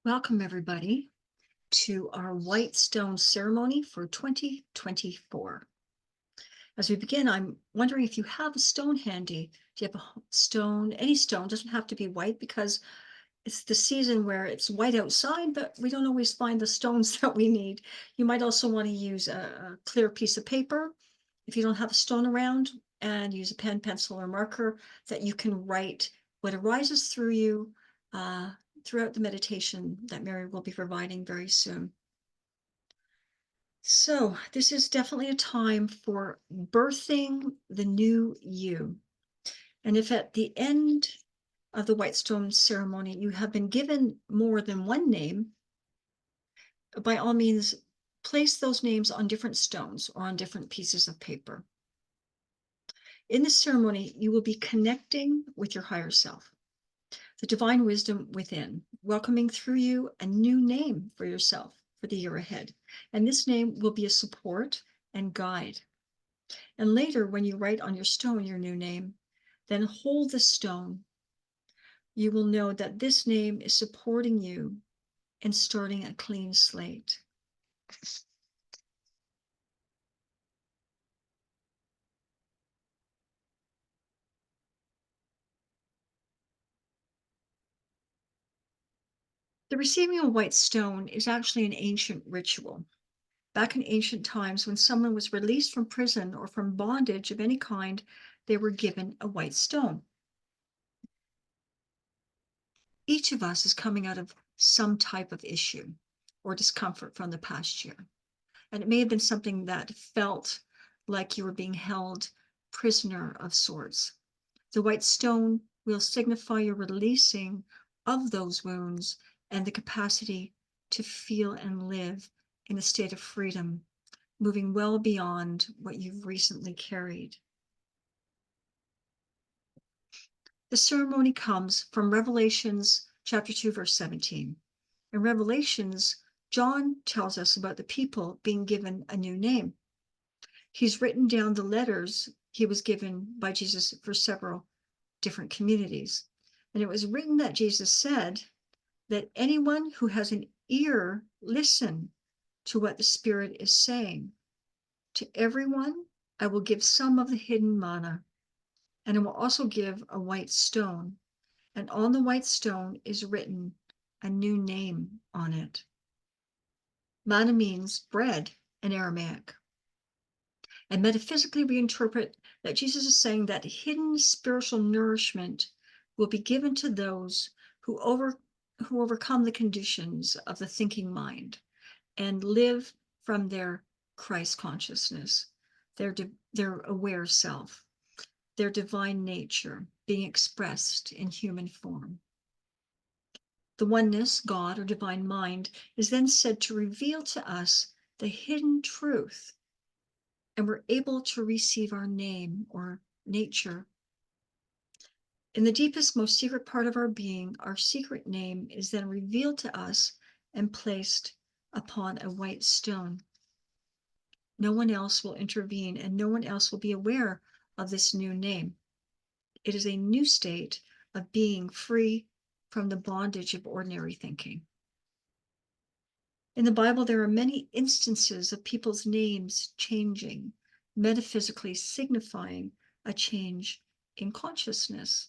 Welcome, everybody, to our White Stone ceremony for 2024. As we begin, I'm wondering if you have a stone handy. Do you have a stone? Any stone, doesn't have to be white, because it's the season where it's white outside, but we don't always find the stones that we need. You might also want to use a clear piece of paper if you don't have a stone around, and use a pen, pencil, or marker that you can write what arises through you throughout the meditation that Mary will be providing very soon. So this is definitely a time for birthing the new you. And if at the end of the White Stone ceremony you have been given more than one name, by all means, place those names on different stones or on different pieces of paper. In this ceremony, you will be connecting with your higher self, the divine wisdom within, welcoming through you a new name for yourself for the year ahead. And this name will be a support and guide. And later, when you write on your stone your new name, then hold the stone. You will know that this name is supporting you in starting a clean slate. The receiving a white stone is actually an ancient ritual. Back in ancient times, when someone was released from prison or from bondage of any kind, they were given a white stone. Each of us is coming out of some type of issue or discomfort from the past year. And it may have been something that felt like you were being held prisoner of sorts. The white stone will signify your releasing of those wounds and the capacity to feel and live in a state of freedom, moving well beyond what you've recently carried. The ceremony comes from Revelations chapter 2, verse 17. In Revelations, John tells us about the people being given a new name. He's written down the letters he was given by Jesus for several different communities. And it was written that Jesus said that anyone who has an ear, listen to what the Spirit is saying. To everyone, I will give some of the hidden manna, and I will also give a white stone. And on the white stone is written a new name on it. Manna means bread in Aramaic. And metaphysically, we interpret that Jesus is saying that hidden spiritual nourishment will be given to those who overcome the conditions of the thinking mind and live from their Christ consciousness, their aware self, their divine nature being expressed in human form. The oneness, God or divine mind, is then said to reveal to us the hidden truth, and we're able to receive our name or nature. In the deepest, most secret part of our being, our secret name is then revealed to us and placed upon a white stone. No one else will intervene, and no one else will be aware of this new name. It is a new state of being free from the bondage of ordinary thinking. In the Bible, there are many instances of people's names changing, metaphysically signifying a change in consciousness.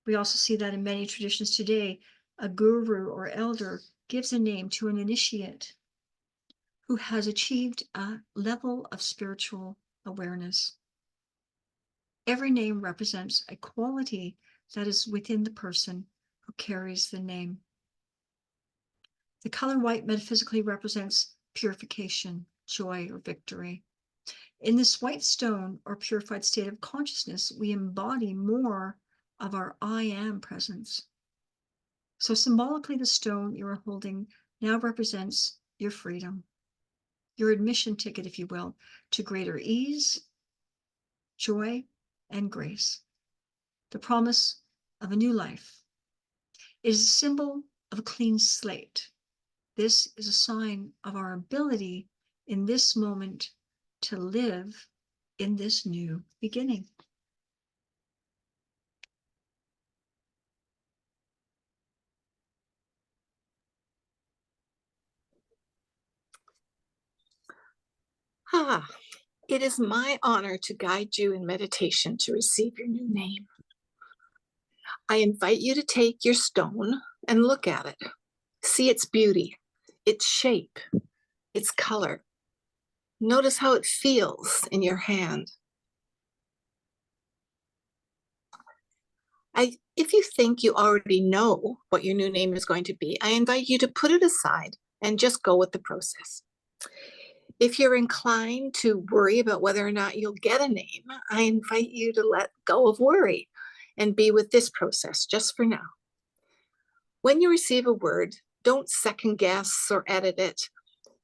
We also see that in many traditions today, a guru or elder gives a name to an initiate who has achieved a level of spiritual awareness. Every name represents a quality that is within the person who carries the name. The color white metaphysically represents purification, joy, or victory. In this white stone or purified state of consciousness, we embody more of our I am presence. So symbolically, the stone you are holding now represents your freedom, your admission ticket, if you will, to greater ease, joy, and grace, the promise of a new life. It is a symbol of a clean slate. This is a sign of our ability in this moment to live in this new beginning. Ah, it is my honor to guide you in meditation to receive your new name. I invite you to take your stone and look at it. See its beauty, its shape, its color. Notice how it feels in your hand. If you think you already know what your new name is going to be, I invite you to put it aside and just go with the process. If you're inclined to worry about whether or not you'll get a name, I invite you to let go of worry and be with this process just for now. When you receive a word, don't second guess or edit it,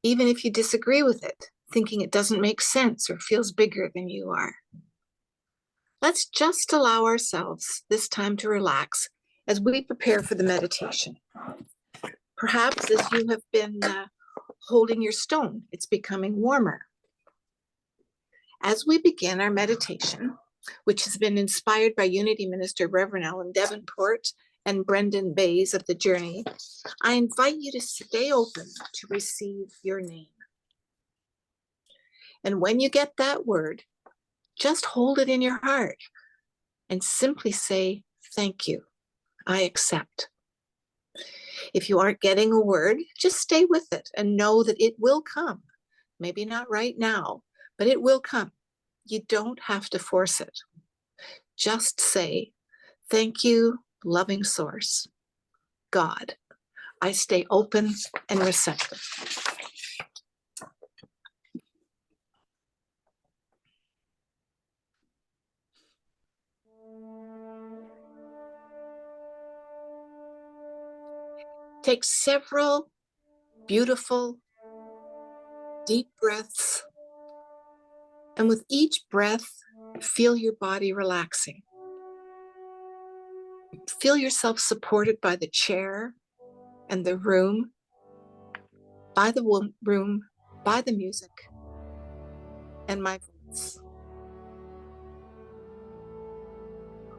even if you disagree with it, thinking it doesn't make sense or feels bigger than you are. Let's just allow ourselves this time to relax as we prepare for the meditation. Perhaps as you have been holding your stone, it's becoming warmer. As we begin our meditation, which has been inspired by Unity Minister Reverend Alan Davenport and Brendan Bays of The Journey, I invite you to stay open to receive your name. And when you get that word, just hold it in your heart and simply say, "Thank you, I accept." If you aren't getting a word, just stay with it and know that it will come. Maybe not right now, but it will come. You don't have to force it. Just say, "Thank you, loving source, God. I stay open and receptive." Take several beautiful, deep breaths. And with each breath, feel your body relaxing. Feel yourself supported by the chair and the room, by the room, by the music, and my voice.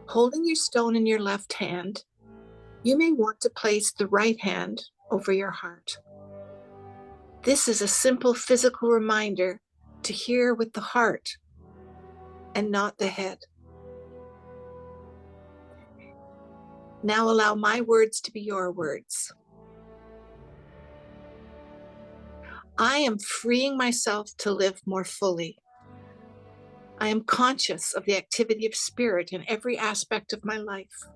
Holding your stone in your left hand, you may want to place the right hand over your heart. This is a simple physical reminder to hear with the heart and not the head. Now allow my words to be your words. I am freeing myself to live more fully. I am conscious of the activity of spirit in every aspect of my life.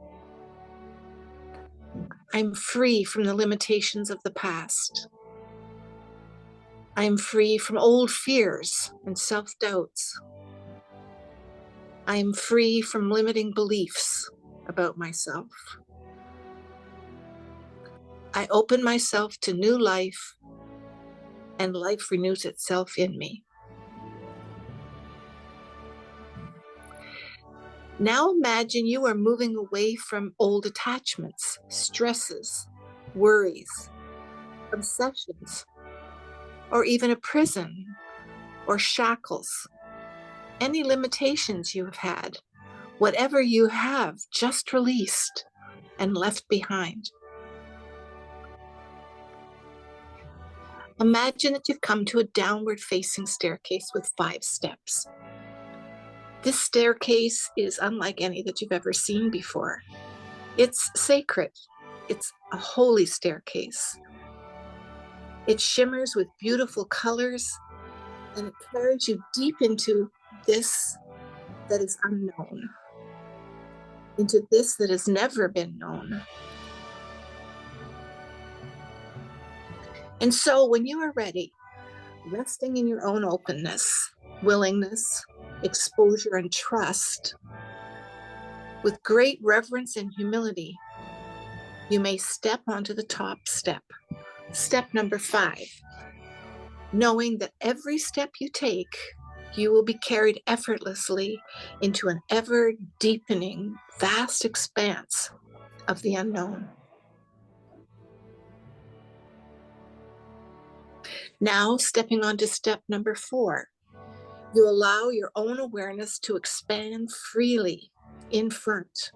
I'm free from the limitations of the past. I am free from old fears and self-doubts. I am free from limiting beliefs about myself. I open myself to new life, and life renews itself in me. Now imagine you are moving away from old attachments, stresses, worries, obsessions, or even a prison or shackles. Any limitations you have had, whatever you have just released and left behind. Imagine that you've come to a downward facing staircase with 5 steps. This staircase is unlike any that you've ever seen before. It's sacred. It's a holy staircase. It shimmers with beautiful colors, and it carries you deep into this that is unknown, into this that has never been known. And so when you are ready, resting in your own openness, willingness, exposure, and trust, with great reverence and humility, you may step onto the top step. Step number 5, knowing that every step you take, you will be carried effortlessly into an ever deepening, vast expanse of the unknown. Now, stepping on to step number 4, you allow your own awareness to expand freely in front,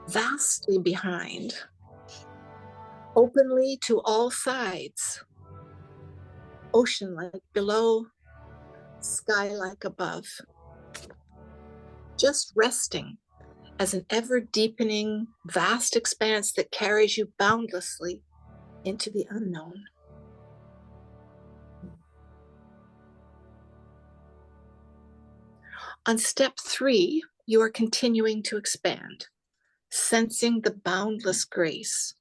vastly behind, openly to all sides, ocean-like below, sky-like above, just resting as an ever-deepening, vast expanse that carries you boundlessly into the unknown. On step 3, you are continuing to expand, sensing the boundless grace.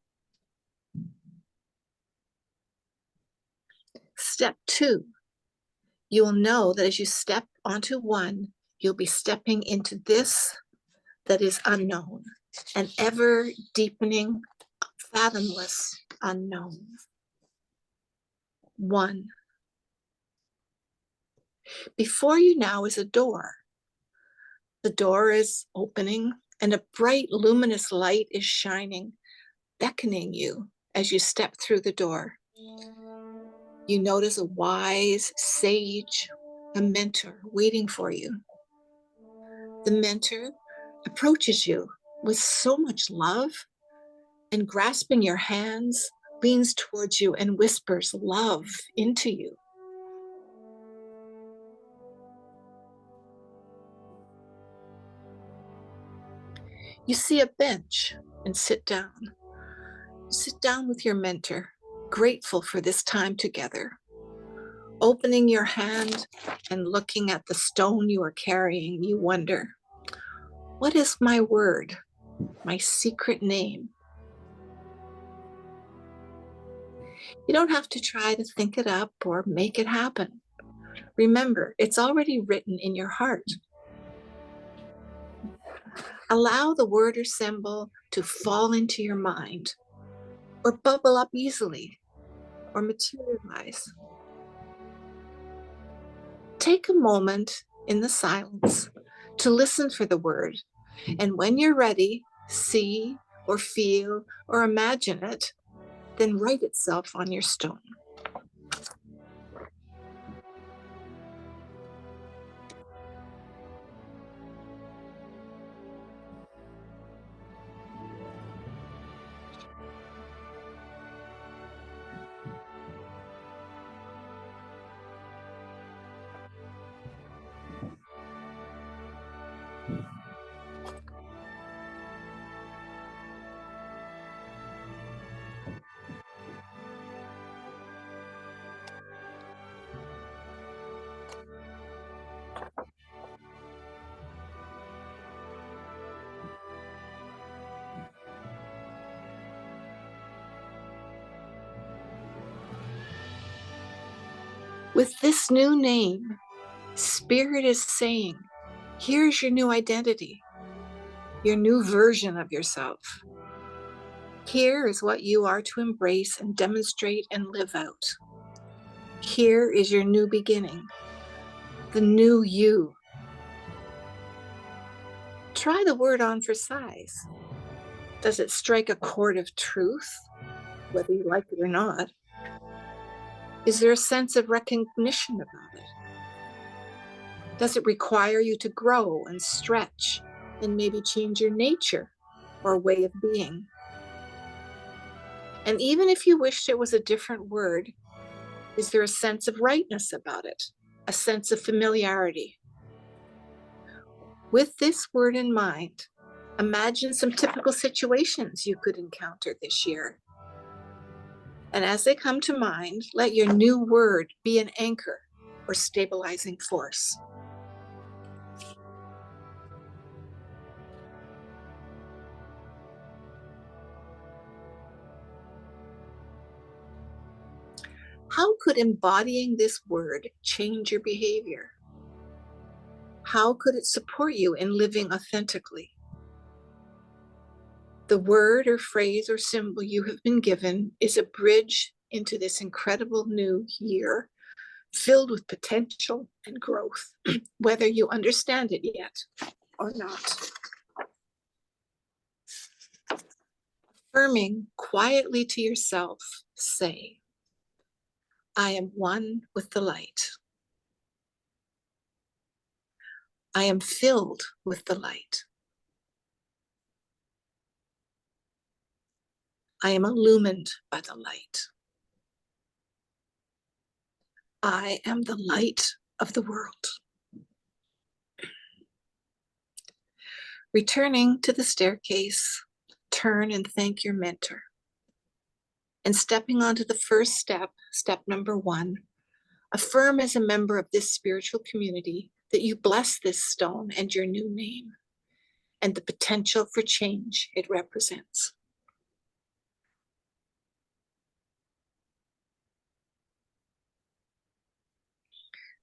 Step 2, you will know that as you step onto 1, you'll be stepping into this that is unknown, an ever deepening, fathomless unknown. 1. Before you now is a door. The door is opening and a bright luminous light is shining, beckoning you as you step through the door. You notice a wise sage, a mentor waiting for you. The mentor approaches you with so much love and, grasping your hands, leans towards you and whispers love into you. You see a bench and sit down. Sit down with your mentor, grateful for this time together. Opening your hand and looking at the stone you are carrying, you wonder, what is my word, my secret name? You don't have to try to think it up or make it happen. Remember, it's already written in your heart. Allow the word or symbol to fall into your mind, or bubble up easily, or materialize. Take a moment in the silence to listen for the word, and when you're ready, see or feel or imagine it, then write itself on your stone. With this new name, Spirit is saying, here's your new identity, your new version of yourself. Here is what you are to embrace and demonstrate and live out. Here is your new beginning, the new you. Try the word on for size. Does it strike a chord of truth, whether you like it or not? Is there a sense of recognition about it? Does it require you to grow and stretch and maybe change your nature or way of being? And even if you wished it was a different word, is there a sense of rightness about it? A sense of familiarity? With this word in mind, imagine some typical situations you could encounter this year. And as they come to mind, let your new word be an anchor or stabilizing force. How could embodying this word change your behavior? How could it support you in living authentically? The word or phrase or symbol you have been given is a bridge into this incredible new year, filled with potential and growth, whether you understand it yet or not. Affirming quietly to yourself, say, I am one with the light. I am filled with the light. I am illumined by the light. I am the light of the world. Returning to the staircase, turn and thank your mentor. And stepping onto the first step, step number 1, affirm as a member of this spiritual community that you bless this stone and your new name and the potential for change it represents.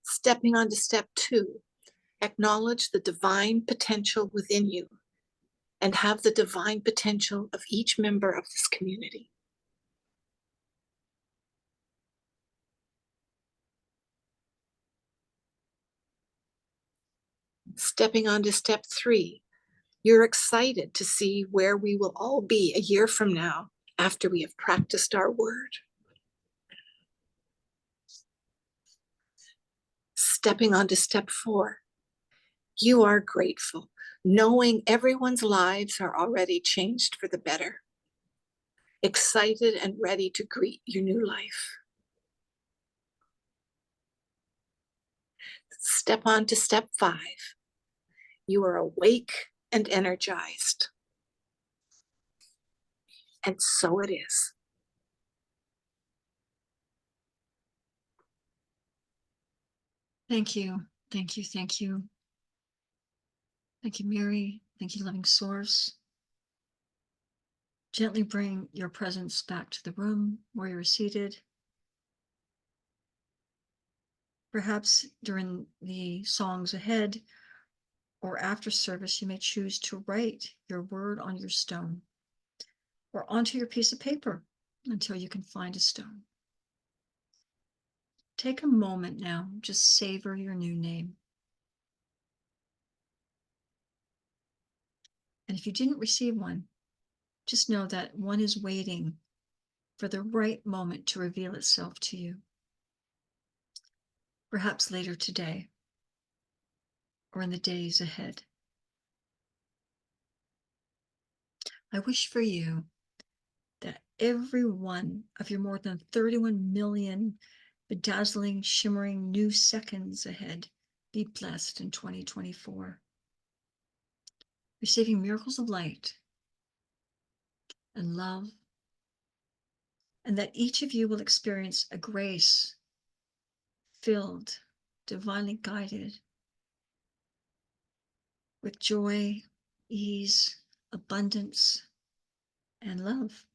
Stepping on to step 2, acknowledge the divine potential within you and have the divine potential of each member of this community. Stepping on to step 3, you're excited to see where we will all be a year from now after we have practiced our word. Stepping on to step 4, you are grateful, knowing everyone's lives are already changed for the better, excited and ready to greet your new life. Step on to step 5, you are awake and energized. And so it is. Thank you. Thank you. Thank you. Thank you, Mary. Thank you, loving source. Gently bring your presence back to the room where you're seated. Perhaps during the songs ahead or after service, you may choose to write your word on your stone or onto your piece of paper until you can find a stone. Take a moment now, just savor your new name. And if you didn't receive one, just know that one is waiting for the right moment to reveal itself to you. Perhaps later today or in the days ahead. I wish for you that every one of your more than 31 million bedazzling, shimmering new seconds ahead be blessed in 2024, receiving miracles of light and love, and that each of you will experience a grace filled, divinely guided with joy, ease, abundance, and love.